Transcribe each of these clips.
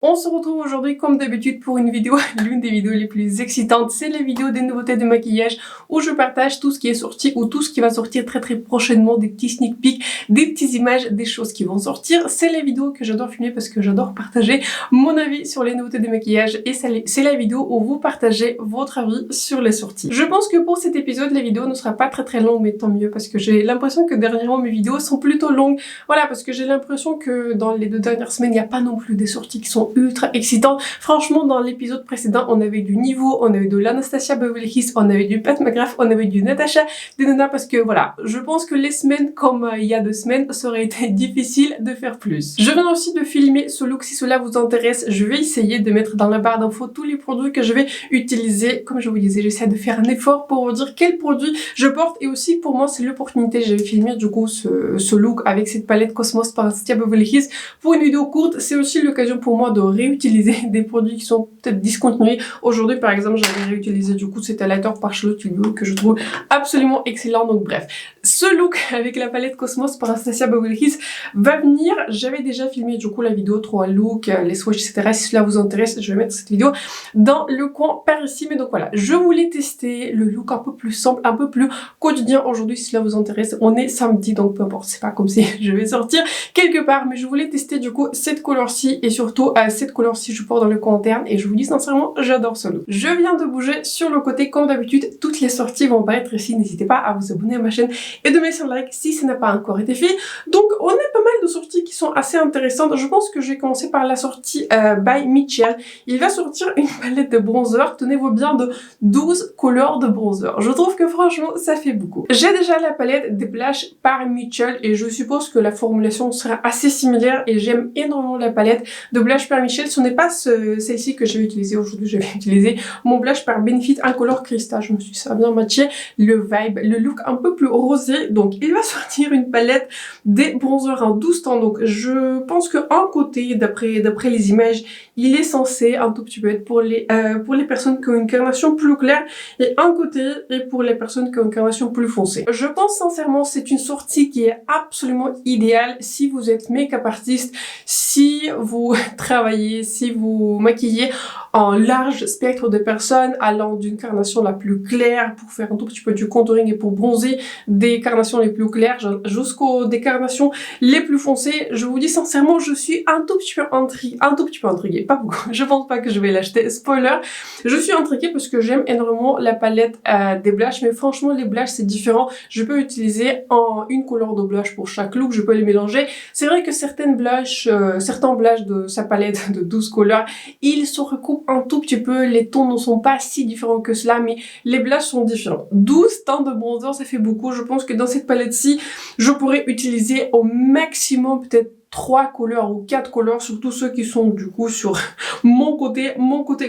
On se retrouve aujourd'hui comme d'habitude pour une vidéo, l'une des vidéos les plus excitantes, c'est les vidéos des nouveautés de maquillage où je partage tout ce qui est sorti ou tout ce qui va sortir très prochainement, des petits sneak peeks, des petites images, des choses qui vont sortir. C'est les vidéos que j'adore filmer parce que j'adore partager mon avis sur les nouveautés de maquillage et c'est la vidéo où vous partagez votre avis sur les sorties. Je pense que pour cet épisode, la vidéo ne sera pas très longue, mais tant mieux parce que j'ai l'impression que dernièrement mes vidéos sont plutôt longues. Voilà, parce que j'ai l'impression que dans les 2 dernières semaines, il n'y a pas non plus des sorties qui sont ultra excitantes. Franchement, dans l'épisode précédent, on avait du niveau, on avait de l'Anastasia Beverly Hills, on avait du Pat McGrath, on avait du Natasha Denona parce que voilà, je pense que les semaines comme il y a 2 semaines, ça aurait été difficile de faire plus. Je viens aussi de filmer ce look, si cela vous intéresse, je vais essayer de mettre dans la barre d'infos tous les produits que je vais utiliser. Comme je vous disais, j'essaie de faire un effort pour vous dire quels produits je porte et aussi pour moi c'est l'opportunité. J'avais filmé du coup ce look avec cette palette Cosmos par Anastasia Beverly Hills pour une vidéo courte. C'est aussi l'occasion pour moi de réutiliser des produits qui sont peut-être discontinués. Aujourd'hui par exemple j'avais réutilisé du coup cet highlighter par Charlotte Tilbury que je trouve absolument excellent. Donc bref, ce look avec la palette Cosmos par Anastasia Beverly Hills va venir. J'avais déjà filmé du coup la vidéo 3 looks, les swatchs etc. Si cela vous intéresse, je vais mettre cette vidéo dans le coin par ici. Mais donc voilà, je voulais tester le look un peu plus simple, un peu plus quotidien aujourd'hui. Si cela vous intéresse, on est samedi donc peu importe, c'est pas comme si je vais sortir quelque part, mais je voulais tester du coup cette couleur-ci et surtout cette couleur-ci je porte dans le coin interne et je vous dis sincèrement j'adore ce look. Je viens de bouger sur le côté comme d'habitude, toutes les sorties vont apparaître ici. N'hésitez pas à vous abonner à ma chaîne et de mettre un like si ça n'a pas encore été fait. Donc on a pas mal de sorties qui sont assez intéressantes. Je pense que je vais commencer par la sortie by Mitchell. Il va sortir une palette de bronzer, tenez-vous bien, de 12 couleurs de bronzer. Je trouve que franchement ça fait beaucoup. J'ai déjà la palette des blushs par Mitchell et je suppose que la formulation sera assez similaire et j'aime énormément la palette de blush par Mitchell. Ce n'est pas celle-ci que je vais utiliser aujourd'hui, je vais utiliser mon blush par Benefit Incolor Crystal. Je me suis dit ça a bien matché le vibe, le look un peu plus rosé. Donc il va sortir une palette des bronzers en 12 tons. Donc je pense que un côté, d'après les images, il est censé un tout petit peu être pour les personnes qui ont une carnation plus claire et un côté est pour les personnes qui ont une carnation plus foncée. Je pense sincèrement c'est une sortie qui est absolument idéale si vous êtes make-up artiste, si vous travaillez, si vous maquillez un large spectre de personnes allant d'une carnation la plus claire pour faire un tout petit peu du contouring et pour bronzer, des carnations les plus claires jusqu'aux des carnations les plus foncées. Je vous dis sincèrement, je suis un tout petit peu intriguée, pas beaucoup. Je pense pas que je vais l'acheter, spoiler. Je suis intriguée parce que j'aime énormément la palette des blushs, mais franchement les blushs c'est différent. Je peux utiliser une couleur de blush pour chaque look, je peux les mélanger. C'est vrai que certains blushs de sa palette de 12 couleurs, ils se recoupent un tout petit peu, les tons ne sont pas si différents que cela, mais les blushs sont différents. 12 teintes de bronzer, ça fait beaucoup. Je pense que dans cette palette-ci, je pourrais utiliser au maximum peut-être 3 couleurs ou 4 couleurs, surtout ceux qui sont du coup sur mon côté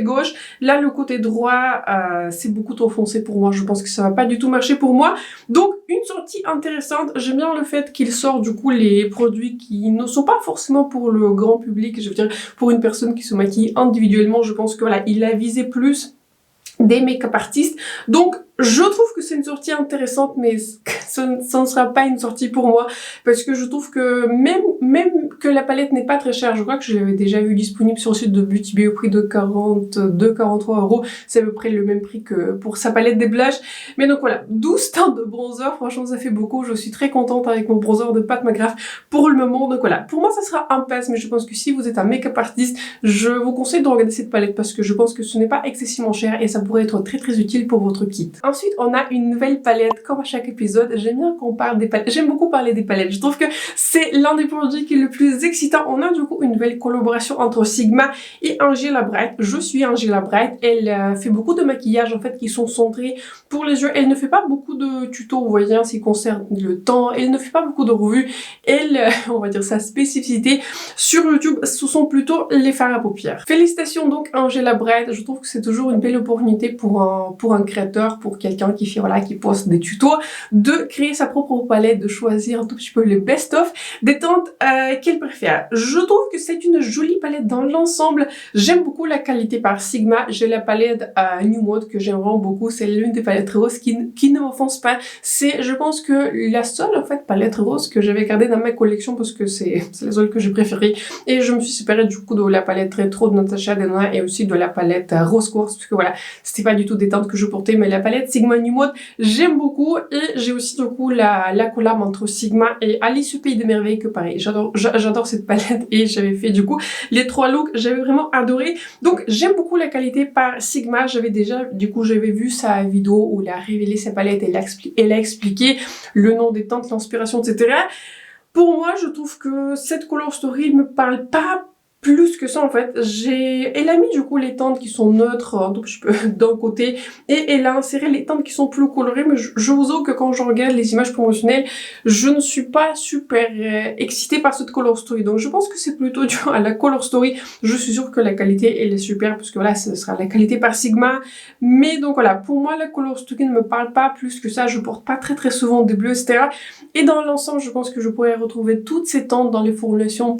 gauche. Là le côté droit c'est beaucoup trop foncé pour moi, je pense que ça va pas du tout marcher pour moi. Donc une sortie intéressante, j'aime bien le fait qu'il sort du coup les produits qui ne sont pas forcément pour le grand public, je veux dire pour une personne qui se maquille individuellement. Je pense que voilà, il a visé plus des make-up artistes. Donc je trouve que c'est une sortie intéressante, mais ça ne sera pas une sortie pour moi parce que je trouve que même que la palette n'est pas très chère, je crois que je l'avais déjà vu disponible sur le site de Beauty Bay au prix de 42-43 €. C'est à peu près le même prix que pour sa palette des blushs. Mais donc voilà, 12 teintes de bronzer, franchement ça fait beaucoup. Je suis très contente avec mon bronzer de Pat McGrath pour le moment. Donc voilà, pour moi ça sera un pass, mais je pense que si vous êtes un make-up artiste, je vous conseille de regarder cette palette parce que je pense que ce n'est pas excessivement cher et ça pourrait être très utile pour votre kit. Ensuite, on a une nouvelle palette, comme à chaque épisode. J'aime bien qu'on parle des palettes. J'aime beaucoup parler des palettes. Je trouve que c'est l'un des produits qui est le plus excitant. On a du coup une nouvelle collaboration entre Sigma et Angela Bright. Je suis Angela Bright. Elle fait beaucoup de maquillage en fait qui sont centrés pour les yeux. Elle ne fait pas beaucoup de tutos, vous voyez, en ce qui concerne le temps. Elle ne fait pas beaucoup de revues. Elle, on va dire sa spécificité sur YouTube, ce sont plutôt les fards à paupières. Félicitations donc Angela Bright. Je trouve que c'est toujours une belle opportunité pour un créateur, pour quelqu'un qui fait, voilà, qui poste des tutos, de créer sa propre palette, de choisir un tout petit peu les best-of des teintes qu'elle préfère. Je trouve que c'est une jolie palette dans l'ensemble. J'aime beaucoup la qualité par Sigma. J'ai la palette New Mode que j'aime vraiment beaucoup. C'est l'une des palettes roses qui ne m'offense pas. C'est, je pense que la seule en fait palette rose que j'avais gardée dans ma collection parce que c'est la seule que j'ai préférée. Et je me suis séparée du coup de la palette rétro de Natasha Denona et aussi de la palette rose quartz parce que voilà, c'était pas du tout des teintes que je portais, mais la palette Sigma New Mode j'aime beaucoup. Et j'ai aussi du coup la collab entre Sigma et Alice au Pays des Merveilles que pareil, j'adore cette palette et j'avais fait du coup les 3 looks, j'avais vraiment adoré. Donc j'aime beaucoup la qualité par Sigma. J'avais déjà, du coup j'avais vu sa vidéo où il a révélé sa palette et elle a expliqué le nom des teintes, l'inspiration, etc. Pour moi, je trouve que cette color story me parle pas plus que ça en fait. Elle a mis du coup les teintes qui sont neutres un tout petit peu d'un côté et elle a inséré les teintes qui sont plus colorées, mais je vous avoue que quand je regarde les images promotionnelles, je ne suis pas super excitée par cette color story. Donc je pense que c'est plutôt dû à la color story. Je suis sûre que la qualité elle est super parce que voilà, ce sera la qualité par Sigma. Mais donc voilà, pour moi la color story ne me parle pas plus que ça. Je porte pas très souvent des bleus, etc. Et dans l'ensemble, je pense que je pourrais retrouver toutes ces teintes dans les formulations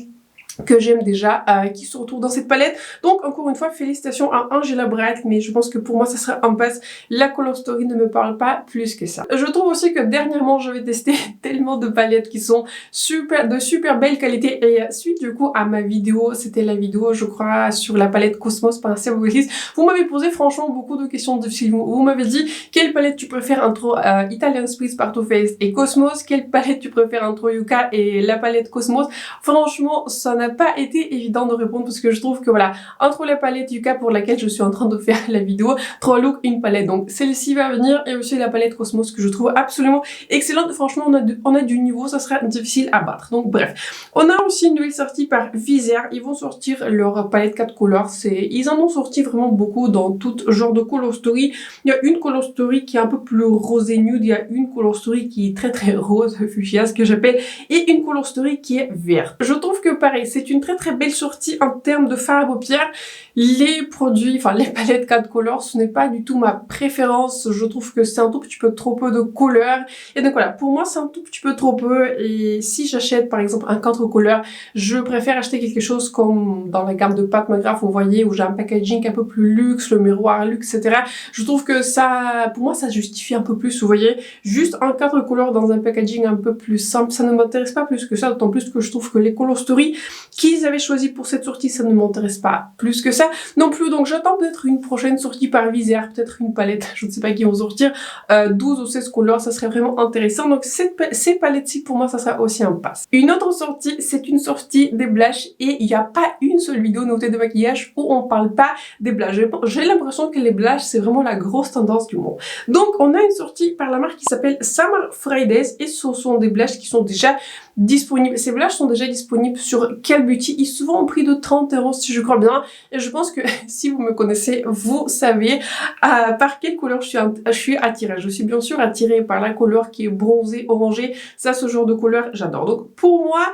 que j'aime déjà, qui se retrouvent dans cette palette. Donc encore une fois, félicitations à Angela Bright, mais je pense que pour moi ça sera un pass. La color story ne me parle pas plus que ça. Je trouve aussi que dernièrement j'avais testé tellement de palettes qui sont de super belle qualité, et suite du coup à ma vidéo, c'était la vidéo je crois sur la palette Cosmos par Sebolis, vous m'avez posé franchement beaucoup de questions difficiles. Vous m'avez dit quelle palette tu préfères entre Italian Spritz par Too Faced et Cosmos, quelle palette tu préfères entre Yuka et la palette Cosmos. Franchement ça n'a pas été évident de répondre parce que je trouve que voilà, entre la palette Yuka pour laquelle je suis en train de faire la vidéo, 3 looks, une palette, donc celle-ci va venir, et aussi la palette Cosmos que je trouve absolument excellente. Franchement on a du niveau, ça sera difficile à battre. Donc bref, on a aussi une nouvelle sortie par Visaire. Ils vont sortir leur palette 4 couleurs. Ils en ont sorti vraiment beaucoup dans tout genre de color story. Il y a une color story qui est un peu plus rosé nude, il y a une color story qui est très rose fuchsia ce que j'appelle, et une color story qui est verte. Je trouve que pareil, c'est une très belle sortie en termes de fard à paupières. Les produits, enfin les palettes 4 couleurs, ce n'est pas du tout ma préférence. Je trouve que c'est un tout petit peu trop peu de couleurs. Et donc voilà, pour moi c'est un tout petit peu trop peu. Et si j'achète par exemple un 4 couleurs, je préfère acheter quelque chose comme dans la gamme de Pat McGrath, vous voyez, où j'ai un packaging un peu plus luxe, le miroir luxe, etc. Je trouve que ça, pour moi ça justifie un peu plus, vous voyez. Juste un 4 couleurs dans un packaging un peu plus simple, ça ne m'intéresse pas plus que ça, d'autant plus que je trouve que les color story qu'ils avaient choisi pour cette sortie, ça ne m'intéresse pas plus que ça non plus. Donc j'attends peut-être une prochaine sortie par Visaire, peut-être une palette, je ne sais pas qui vont sortir, 12 ou 16 couleurs, ça serait vraiment intéressant. Donc ces palettes-ci pour moi ça sera aussi un pass. Une autre sortie, c'est une sortie des blushs, et il n'y a pas une seule vidéo notée de maquillage où on parle pas des blushs. J'ai l'impression que les blushs c'est vraiment la grosse tendance du moment. Donc on a une sortie par la marque qui s'appelle Summer Fridays, et ce sont des blushs qui sont déjà disponibles. Ces blushs sont déjà disponibles sur Call Beauty. Ils sont souvent au prix de 30 € si je crois bien. Et je pense que si vous me connaissez, vous savez par quelle couleur je suis attirée. Je suis bien sûr attirée par la couleur qui est bronzée, orangée. Ça, ce genre de couleur, j'adore. Donc pour moi,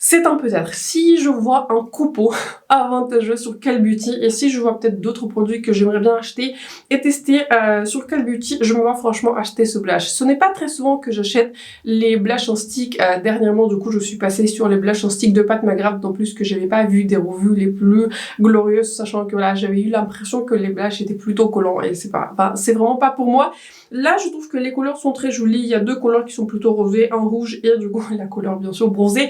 c'est un peut-être. Si je vois un coupeau avantageux sur Call Beauty, et si je vois peut-être d'autres produits que j'aimerais bien acheter et tester sur Call Beauty, je me vois franchement acheter ce blush. Ce n'est pas très souvent que j'achète les blushs en stick. Dernièrement, du coup, je suis passée sur les blushs en stick de Pat McGrath, en plus que j'avais pas vu des revues les plus glorieuses, sachant que là, j'avais eu l'impression que les blushs étaient plutôt collants, et c'est vraiment pas pour moi. Là, je trouve que les couleurs sont très jolies. Il y a 2 couleurs qui sont plutôt rosées, un rouge et du coup la couleur bien sûr bronzée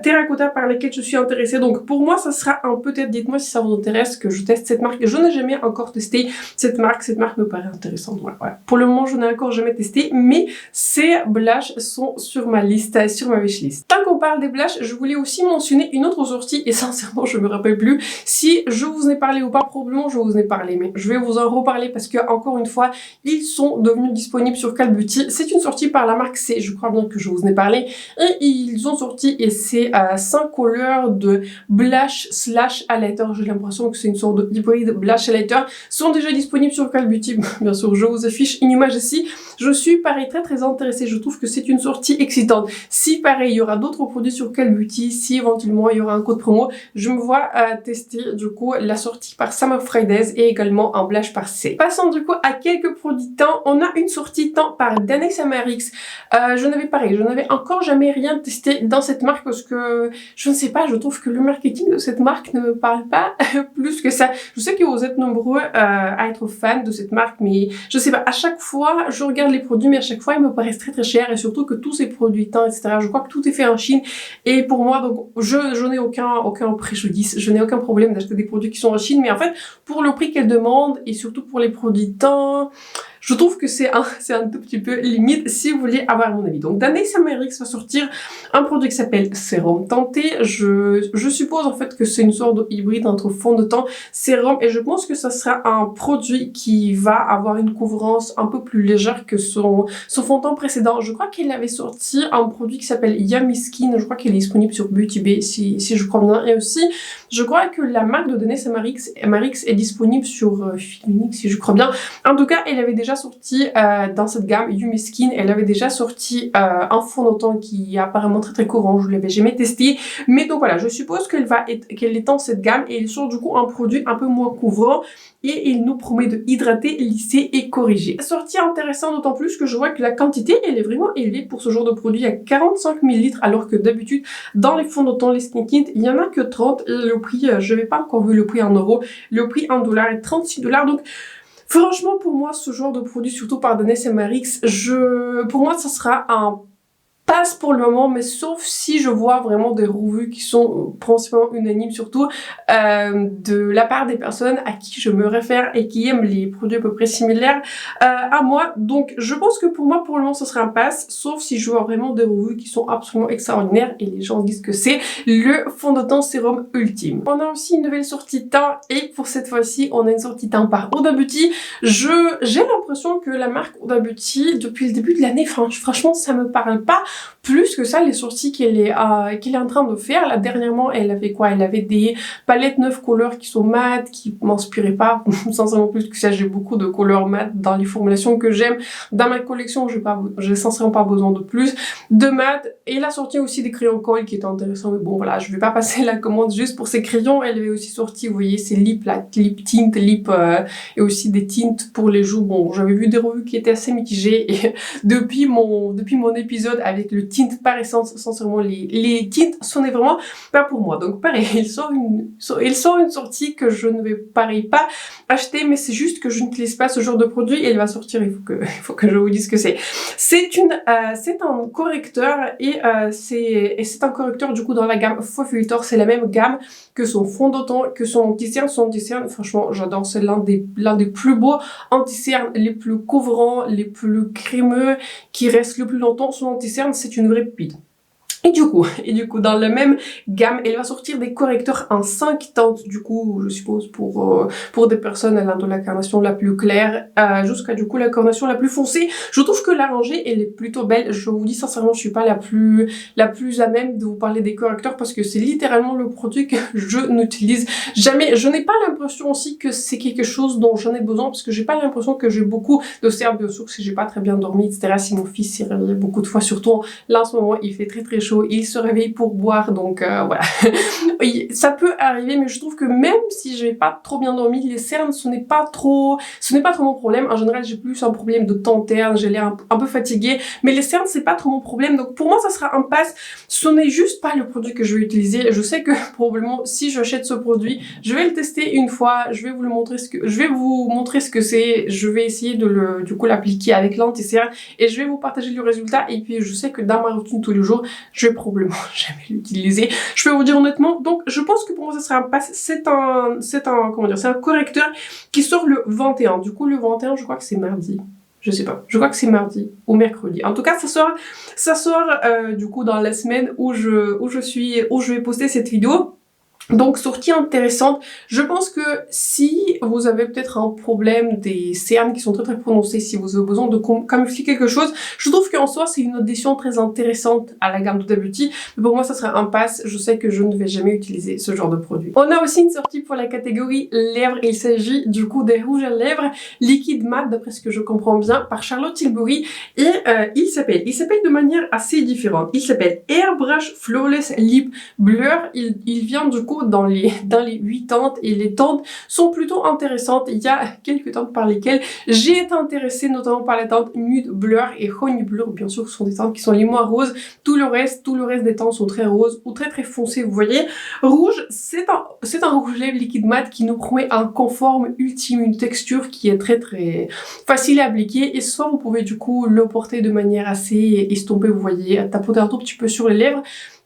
terracotta par lesquelles je suis intéressée. Donc pour moi ça sera un peut-être, dites-moi si ça vous intéresse que je teste cette marque. Je n'ai jamais encore testé cette marque me paraît intéressante. Voilà. Pour le moment je n'ai encore jamais testé, mais ces blushs sont sur ma liste, sur ma wishlist. Tant qu'on parle des blushs, je voulais aussi mentionner une autre sortie, et sincèrement je me rappelle plus si je vous en ai parlé ou pas. Probablement je vous en ai parlé, mais je vais vous en reparler parce que encore une fois ils sont devenus disponibles sur Call Beauty. C'est une sortie par la marque C, je crois bien que je vous en ai parlé, et ils ont sorti, et et c'est 5 couleurs de blush slash highlighter. J'ai l'impression que c'est une sorte de hybride blush highlighter. Sont déjà disponibles sur Call Beauty. Bien sûr, je vous affiche une image ici. Je suis pareil très intéressée. Je trouve que c'est une sortie excitante. Si pareil, il y aura d'autres produits sur Call Beauty, si éventuellement il y aura un code promo, je me vois tester du coup la sortie par Summer Fridays et également un blush par C. Passons du coup à quelques produits teint. On a une sortie teint par Danai Samarix. Je n'avais encore jamais rien testé dans cette marque parce que je ne sais pas, je trouve que le marketing de cette marque ne me parle pas plus que ça. Je sais que vous êtes nombreux à être fans de cette marque, mais je sais pas, à chaque fois je regarde les produits, mais à chaque fois ils me paraissent très chers, et surtout que tous ces produits teints, etc., je crois que tout est fait en Chine, et pour moi, donc je n'ai aucun préjudice, je n'ai aucun problème d'acheter des produits qui sont en Chine, mais en fait, pour le prix qu'elles demandent, et surtout pour les produits teints, je trouve que c'est un tout petit peu limite si vous voulez avoir mon avis. Donc Danai Samarix va sortir un produit qui s'appelle sérum teinté. Je suppose en fait que c'est une sorte de hybride entre fond de teint, sérum, et je pense que ça sera un produit qui va avoir une couvrance un peu plus légère que son fond de teint précédent. Je crois qu'il avait sorti un produit qui s'appelle Yummy Skin, je crois qu'il est disponible sur Beauty Bay si je crois bien, et aussi je crois que la marque de Danai Samarix est disponible sur Philunique si je crois bien. En tout cas, elle avait déjà sorti dans cette gamme Yummy Skin, elle avait déjà sorti un fond de teint qui est apparemment très courant, je ne l'avais jamais testé, mais donc voilà, je suppose qu'elle est dans cette gamme, et il sort du coup un produit un peu moins couvrant, et il nous promet de hydrater, lisser et corriger. Sortie intéressante d'autant plus que je vois que la quantité elle est vraiment élevée pour ce genre de produit à 45 ml, alors que d'habitude dans les fonds de teint, les skin kits, il y en a que 30, et le prix, je n'avais pas encore vu le prix en euros, le prix en dollars est 36 $, donc franchement, pour moi, ce genre de produit, surtout par Danai Samarix, pour moi, ça sera un passe pour le moment, mais sauf si je vois vraiment des revues qui sont principalement unanimes, surtout de la part des personnes à qui je me réfère et qui aiment les produits à peu près similaires à moi. Donc je pense que pour moi, pour le moment, ce sera un pass, sauf si je vois vraiment des revues qui sont absolument extraordinaires et les gens disent que c'est le fond de teint sérum ultime. On a aussi une nouvelle sortie teint, et pour cette fois-ci, on a une sortie teint par Huda Beauty. J'ai l'impression que la marque Huda Beauty, depuis le début de l'année, franchement, ça me parle pas plus que ça les sorties qu'elle est en train de faire. Là dernièrement, elle avait quoi? Elle avait des palettes 9 couleurs qui sont mat, qui m'inspiraient pas sincèrement plus que ça. J'ai beaucoup de couleurs mat dans les formulations que j'aime. Dans ma collection, j'ai sincèrement pas besoin de plus de mat. Et elle a sorti aussi des crayons colle qui étaient intéressants, mais bon voilà, je vais pas passer la commande juste pour ces crayons. Elle avait aussi sorti, vous voyez, ces lip là, lip tint, et aussi des tintes pour les joues. Bon, j'avais vu des revues qui étaient assez mitigées, et depuis mon épisode avec le tint par essence, sincèrement les tints sonnaient vraiment pas pour moi. Donc pareil, il sort une sortie que je ne vais pareil pas acheter, mais c'est juste que je n'utilise pas ce genre de produit, et il va sortir, il faut que je vous dise ce que c'est. C'est un correcteur, et c'est un correcteur du coup dans la gamme Faux Filter. C'est la même gamme que son fond de teint, que son anti-cerne. Son anti-cerne, franchement j'adore, c'est l'un des plus beaux anti-cernes, les plus couvrants, les plus crémeux, qui reste le plus longtemps. Son anti-cerne, c'est une vraie pépite. Et du coup, dans la même gamme, elle va sortir des correcteurs en 5 teintes, du coup, je suppose, pour des personnes allant de la carnation la plus claire jusqu'à, du coup, la carnation la plus foncée. Je trouve que la rangée, elle est plutôt belle. Je vous dis sincèrement, je suis pas la plus à même de vous parler des correcteurs, parce que c'est littéralement le produit que je n'utilise jamais. Je n'ai pas l'impression aussi que c'est quelque chose dont j'en ai besoin, parce que j'ai pas l'impression que j'ai beaucoup de cernes, bien sûr, si j'ai pas très bien dormi, etc. Si mon fils s'est réveillé beaucoup de fois, surtout là en ce moment, il fait très chaud, il se réveille pour boire, donc voilà. Oui, ça peut arriver, mais je trouve que même si je n'ai pas trop bien dormi, les cernes, ce n'est pas trop mon problème. En général, j'ai plus un problème de temps terne, j'ai l'air un peu fatiguée, mais les cernes, c'est pas trop mon problème. Donc pour moi, ça sera un pass. Ce n'est juste pas le produit que je vais utiliser. Je sais que probablement, si j'achète ce produit, je vais le tester une fois, je vais vous montrer ce que c'est, je vais essayer de l'appliquer avec l'anti-cerne, et je vais vous partager le résultat. Et puis je sais que dans ma routine tous les jours, je vais probablement jamais l'utiliser. Je peux vous dire honnêtement, donc je pense que pour moi ça sera un pass. C'est un correcteur qui sort le 21. Du coup le 21, je crois que c'est mardi. Je sais pas, je crois que c'est mardi ou mercredi. En tout cas, ça sort du coup dans la semaine où je vais poster cette vidéo. Donc sortie intéressante, je pense que si vous avez peut-être un problème des cernes qui sont très prononcées, si vous avez besoin de camoufler quelque chose, je trouve qu'en soi c'est une addition très intéressante à la gamme Huda Beauty, mais pour moi ça sera un pass, je sais que je ne vais jamais utiliser ce genre de produit. On a aussi une sortie pour la catégorie lèvres, il s'agit du coup des rouges à lèvres liquide mat, d'après ce que je comprends bien, par Charlotte Tilbury, et il s'appelle de manière assez différente, il s'appelle Airbrush Flawless Lip Blur, il vient du coup dans les 8 teintes et les teintes sont plutôt intéressantes. Il y a quelques teintes par lesquelles j'ai été intéressée, notamment par la teinte Nude Blur et Honey Blur, bien sûr ce sont des teintes qui sont les moins roses. Tout le reste des teintes sont très roses ou très foncées, vous voyez. Rouge, c'est un rouge lèvres liquide mat qui nous promet un confort ultime, une texture qui est très facile à appliquer, et soit vous pouvez du coup le porter de manière assez estompée, vous voyez, tapoter un tout petit peu sur les lèvres,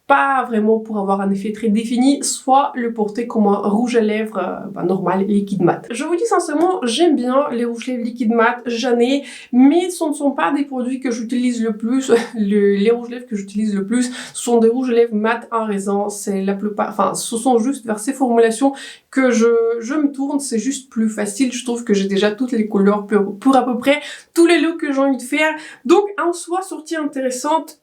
pas vraiment pour avoir un effet très défini, soit le porter comme un rouge à lèvres normal, liquide mat. Je vous dis sincèrement, j'aime bien les rouges lèvres liquide mat, j'en ai, mais ce ne sont pas des produits que j'utilise le plus. Les rouges lèvres que j'utilise le plus sont des rouges lèvres mat en raisin, c'est la plupart, enfin ce sont juste vers ces formulations que je me tourne, c'est juste plus facile, je trouve que j'ai déjà toutes les couleurs pour à peu près tous les looks que j'ai envie de faire, donc en soi sortie intéressante.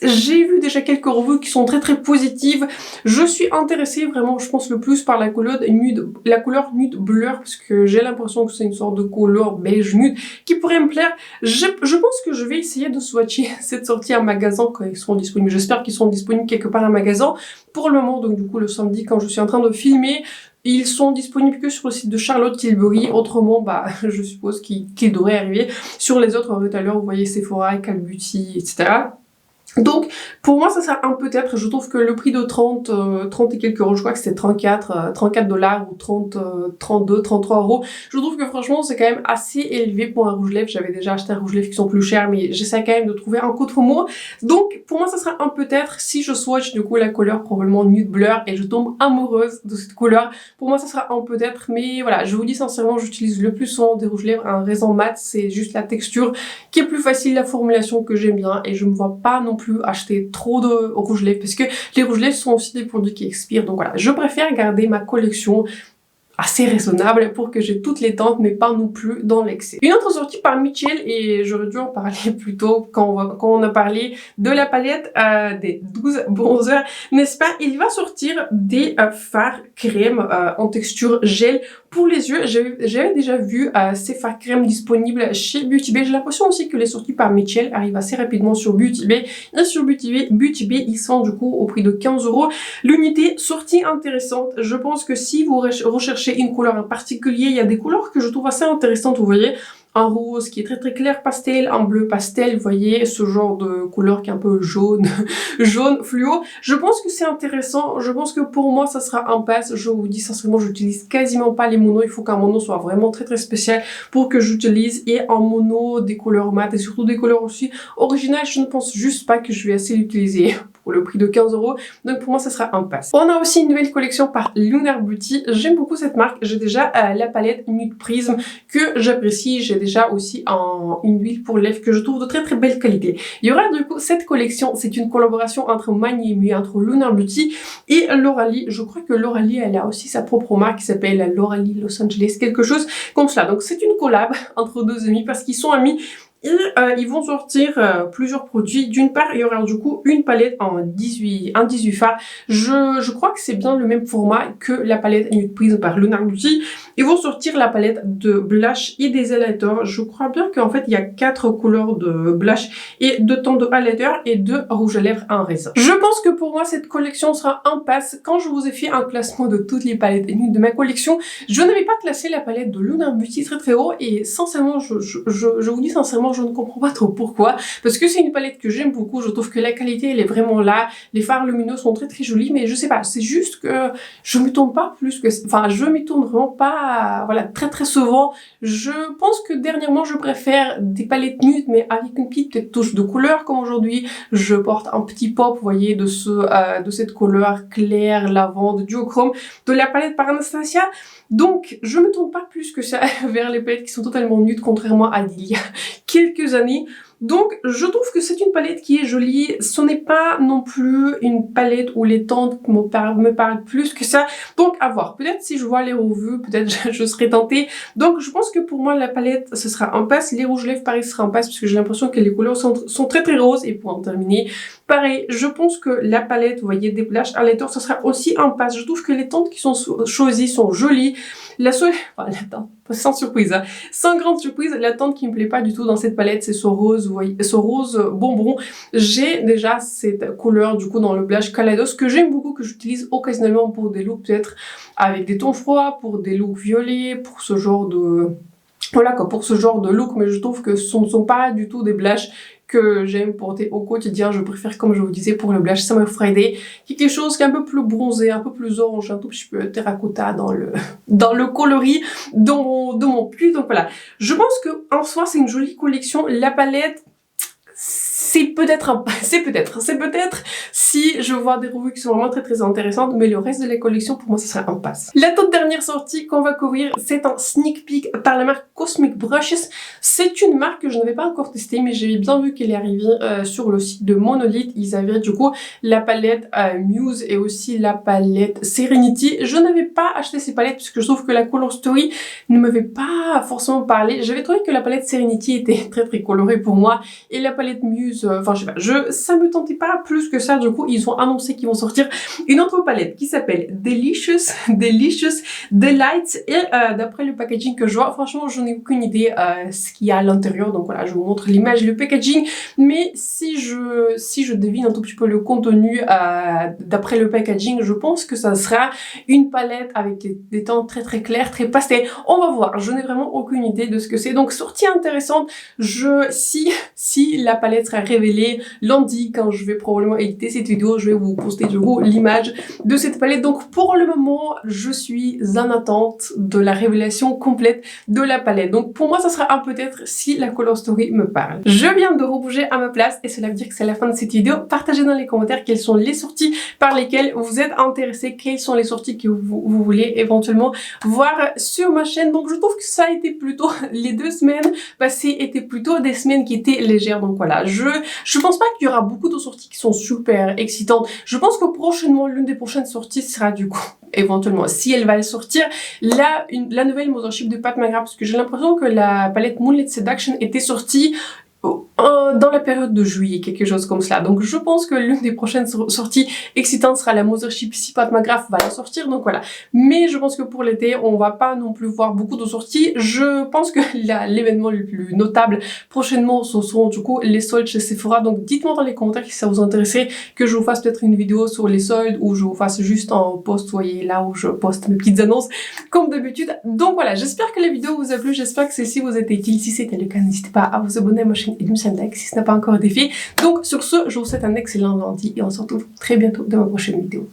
J'ai vu déjà quelques reviews qui sont très positives. Je suis intéressée vraiment, je pense le plus par la couleur nude blur, parce que j'ai l'impression que c'est une sorte de couleur beige nude qui pourrait me plaire. Je pense que je vais essayer de swatcher cette sortie en magasin quand ils seront disponibles. J'espère qu'ils seront disponibles quelque part en magasin. Pour le moment, donc du coup le samedi quand je suis en train de filmer, ils sont disponibles que sur le site de Charlotte Tilbury. Autrement, je suppose qu'ils devraient arriver sur les autres retailers. Vous voyez Sephora, Call Beauty, etc. Donc, pour moi, ça sera un peut-être. Je trouve que le prix de 30 et quelques euros, je crois que c'était 34 $ ou 32, 33 euros. Je trouve que franchement, c'est quand même assez élevé pour un rouge lèvres. J'avais déjà acheté un rouge lèvres qui sont plus chers, mais j'essaie quand même de trouver un contre mot. Donc, pour moi, ça sera un peut-être. Si je swatch du coup la couleur probablement nude blur et je tombe amoureuse de cette couleur, pour moi, ça sera un peut-être. Mais voilà, je vous dis sincèrement, j'utilise le plus souvent des rouges lèvres en raisin mat. C'est juste la texture qui est plus facile, la formulation que j'aime bien, et je me vois pas non plus acheter trop de rouge lèvres parce que les rouges lèvres sont aussi des produits qui expirent. Donc voilà, je préfère garder ma collection assez raisonnable pour que j'ai toutes les teintes mais pas non plus dans l'excès. Une autre sortie par Mitchell, et j'aurais dû en parler plus tôt quand on a parlé de la palette des 12 bronzers, n'est-ce pas? Il va sortir des fards crème en texture gel pour les yeux. J'avais déjà vu ces fards crème disponibles chez Beauty Bay. J'ai l'impression aussi que les sorties par Mitchell arrivent assez rapidement sur Beauty Bay. Et sur Beauty Bay, ils sont du coup au prix de 15 euros. L'unité sortie intéressante. Je pense que si vous recherchez une couleur en particulier, il y a des couleurs que je trouve assez intéressantes, vous voyez. Un rose qui est très clair pastel, un bleu pastel, vous voyez, ce genre de couleur qui est un peu jaune, jaune fluo. Je pense que c'est intéressant, je pense que pour moi ça sera un pass. Je vous dis sincèrement, j'utilise quasiment pas les monos, il faut qu'un mono soit vraiment très spécial pour que j'utilise, et en mono des couleurs mat et surtout des couleurs aussi originales, je ne pense juste pas que je vais assez l'utiliser pour le prix de 15 euros. Donc pour moi ça sera un pass. On a aussi une nouvelle collection par Lunar Beauty, j'aime beaucoup cette marque, j'ai déjà la palette Nude Prism que j'apprécie, j'ai déjà aussi une huile pour lèvres que je trouve de très belle qualité. Il y aura du coup cette collection, c'est une collaboration entre Maniemi, entre Lunar Beauty et Lauralie. Je crois que Lauralie elle a aussi sa propre marque qui s'appelle Lauralie Los Angeles, quelque chose comme cela. Donc c'est une collab entre deux amis parce qu'ils sont amis. Et ils vont sortir plusieurs produits. D'une part, il y aura du coup une palette en 18 fards. Je crois que c'est bien le même format que la palette Nude Prism par Lunar Beauty. Ils vont sortir la palette de blush et des highlighters. Je crois bien qu'en fait, il y a 4 couleurs de blush et 2 tons de highlighter et 2 rouges à lèvres en raisin. Je pense que pour moi, cette collection sera un pass. Quand je vous ai fait un classement de toutes les palettes nudes de ma collection, je n'avais pas classé la palette de Lunar Beauty très haut, et sincèrement, je vous dis sincèrement, je ne comprends pas trop pourquoi, parce que c'est une palette que j'aime beaucoup, je trouve que la qualité elle est vraiment là, les fards lumineux sont très jolis, mais je sais pas, c'est juste que je m'y tourne pas plus que, enfin je m'y tourne vraiment pas, voilà, très souvent. Je pense que dernièrement je préfère des palettes nudes mais avec une petite peut-être touche de couleur, comme aujourd'hui je porte un petit pop, vous voyez, de cette couleur claire, lavande, duochrome de la palette par Anastasia. Donc je me tourne pas plus que ça vers les palettes qui sont totalement nudes, contrairement à il y a quelques années. Donc je trouve que c'est une palette qui est jolie. Ce n'est pas non plus une palette où les teintes me parlent plus que ça. Donc à voir. Peut-être si je vois les revues, peut-être je serai tentée. Donc je pense que pour moi la palette ce sera un pass. Les rouges lèvres pareil ce sera un pass parce que j'ai l'impression que les couleurs sont très très roses. Et pour en terminer, pareil, je pense que la palette, vous voyez, des blush highlighter, ce sera aussi un pass. Je trouve que les teintes qui sont choisies sont jolies. La seule, enfin la teinte, sans surprise, hein. Sans grande surprise, la teinte qui me plaît pas du tout dans cette palette, c'est ce rose, vous voyez, ce rose bonbon. J'ai déjà cette couleur du coup dans le blush Kaleidos que j'aime beaucoup, que j'utilise occasionnellement pour des looks peut-être avec des tons froids, pour des looks violets, pour ce genre de... Voilà quoi, pour ce genre de look, mais je trouve que ce ne sont pas du tout des blushs que j'aime porter au quotidien. Je préfère, comme je vous disais, pour le blush Summer Friday, quelque chose qui est un peu plus bronzé, un peu plus orange, un tout petit peu terracotta dans le coloris de mon pull. Donc voilà, je pense que en soi c'est une jolie collection. La palette, c'est peut-être si je vois des revues qui sont vraiment très très intéressantes, mais le reste de la collection pour moi ce serait un pass. La toute dernière sortie qu'on va couvrir, c'est un sneak peek par la marque Cosmic Brushes. C'est une marque que je n'avais pas encore testée, mais j'avais bien vu qu'elle est arrivée sur le site de Monolith. Ils avaient du coup la palette Muse et aussi la palette Serenity. Je n'avais pas acheté ces palettes puisque je trouve que la Color Story ne m'avait pas forcément parlé. J'avais trouvé que la palette Serenity était très très colorée pour moi et la palette Muse, enfin je sais pas, ça me tentait pas plus que ça. Du coup ils ont annoncé qu'ils vont sortir une autre palette qui s'appelle Delicious Delights et d'après le packaging que je vois, franchement je n'ai aucune idée ce qu'il y a à l'intérieur. Donc voilà, je vous montre l'image, le packaging, mais si je devine un tout petit peu le contenu d'après le packaging, je pense que ça sera une palette avec des tons très très clairs, très pastel. On va voir, je n'ai vraiment aucune idée de ce que c'est. Donc sortie intéressante. Si la palette sera révélée lundi, quand je vais probablement éditer cette vidéo, je vais vous poster du coup l'image de cette palette. Donc pour le moment, je suis en attente de la révélation complète de la palette. Donc pour moi, ça sera un peut-être si la Color Story me parle. Je viens de rebouger à ma place et cela veut dire que c'est la fin de cette vidéo. Partagez dans les commentaires quelles sont les sorties par lesquelles vous êtes intéressés, quelles sont les sorties que vous voulez éventuellement voir sur ma chaîne. Donc je trouve que ça a été plutôt, les 2 semaines passées étaient plutôt des semaines qui étaient légères. Donc voilà, je pense pas qu'il y aura beaucoup de sorties qui sont super excitantes. Je pense que prochainement, l'une des prochaines sorties sera du coup, éventuellement, si elle va sortir, la nouvelle Mothership de Pat McGrath, parce que j'ai l'impression que la palette Moonlit Seduction était sortie dans la période de juillet, quelque chose comme cela. Donc je pense que l'une des prochaines sorties excitantes sera la Mothership si Pat McGrath va la sortir, donc voilà. Mais je pense que pour l'été, on va pas non plus voir beaucoup de sorties. Je pense que l'événement le plus notable prochainement, ce seront du coup les soldes chez Sephora. Donc dites-moi dans les commentaires si ça vous intéresserait que je vous fasse peut-être une vidéo sur les soldes ou je vous fasse juste un post, vous voyez, là où je poste mes petites annonces comme d'habitude. Donc voilà, j'espère que la vidéo vous a plu, j'espère que celle-ci vous a été utile. Si c'était le cas, n'hésitez pas à vous abonner à ma chaîne et de me un like si ce n'est pas encore été fait. Donc sur ce, je vous souhaite un excellent lundi et on se retrouve très bientôt dans ma prochaine vidéo.